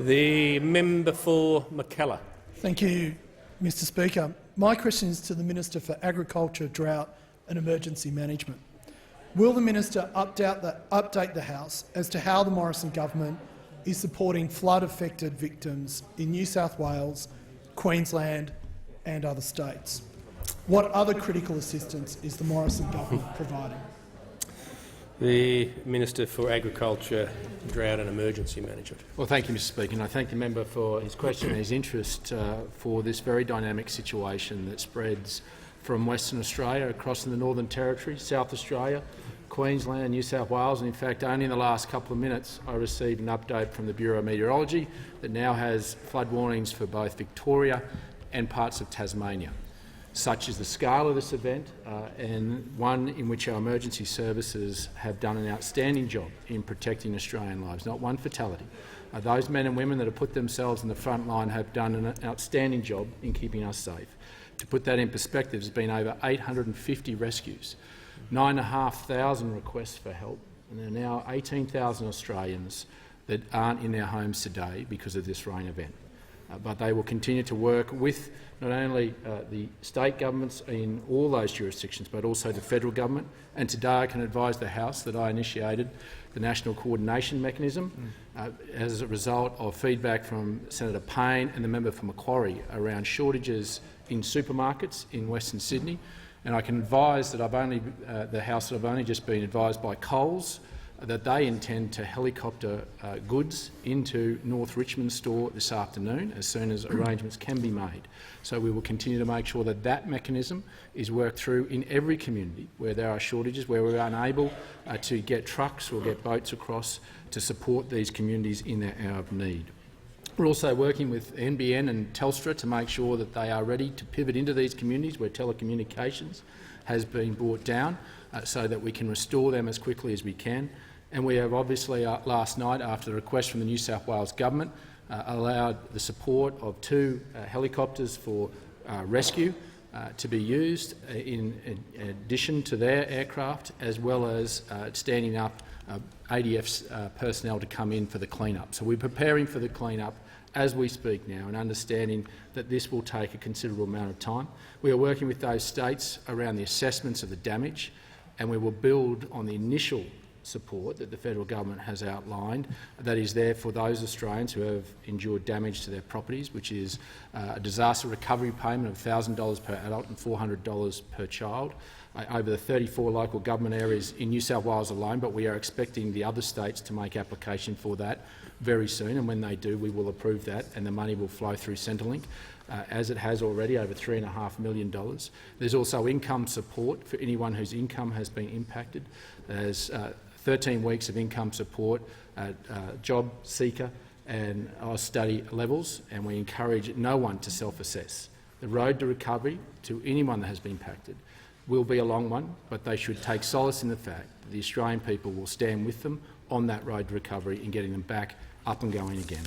The member for McKellar. Thank you, Mr Speaker. My question is to the Minister for Agriculture, Drought and Emergency Management. Will the minister update the House as to how the Morrison government is supporting flood-affected victims in New South Wales, Queensland and other states? What other critical assistance is the Morrison government providing? The Minister for Agriculture, Drought and Emergency Management. Well, thank you, Mr Speaker, and I thank the member for his question and his interest for this very dynamic situation that spreads from Western Australia across the Northern Territory, South Australia, Queensland and New South Wales. And in fact, only in the last couple of minutes I received an update from the Bureau of Meteorology that now has flood warnings for both Victoria and parts of Tasmania. Such is the scale of this event, and one in which our emergency services have done an outstanding job in protecting Australian lives. Not one fatality. Those men and women that have put themselves in the front line have done an outstanding job in keeping us safe. To put that in perspective, there's been over 850 rescues, 9,500 requests for help, and there are now 18,000 Australians that aren't in their homes today because of this rain event. But they will continue to work with not only the state governments in all those jurisdictions, but also the federal government. And today I can advise the House that I initiated the National Coordination Mechanism as a result of feedback from Senator Payne and the member for Macquarie around shortages in supermarkets in Western Sydney. And I can advise that the House that I've only just been advised by Coles that they intend to helicopter goods into North Richmond store this afternoon as soon as arrangements can be made. So we will continue to make sure that that mechanism is worked through in every community where there are shortages, where we're unable to get trucks or get boats across to support these communities in their hour of need. We're also working with NBN and Telstra to make sure that they are ready to pivot into these communities where telecommunications has been brought down so that we can restore them as quickly as we can. And we have obviously, last night, after the request from the New South Wales government, allowed the support of 2 helicopters for rescue to be used in addition to their aircraft, as well as standing up ADF's personnel to come in for the clean-up. So we're preparing for the clean-up as we speak now, and understanding that this will take a considerable amount of time. We are working with those states around the assessments of the damage, and we will build on the initial support that the federal government has outlined that is there for those Australians who have endured damage to their properties, which is a disaster recovery payment of $1,000 per adult and $400 per child over the 34 local government areas in New South Wales alone, but we are expecting the other states to make application for that very soon, and when they do we will approve that and the money will flow through Centrelink as it has already, over $3.5 million. There's also income support for anyone whose income has been impacted. There's 13 weeks of income support at job seeker and study levels, and we encourage no one to self-assess. The road to recovery to anyone that has been impacted will be a long one, but they should take solace in the fact that the Australian people will stand with them on that road to recovery and getting them back up and going again.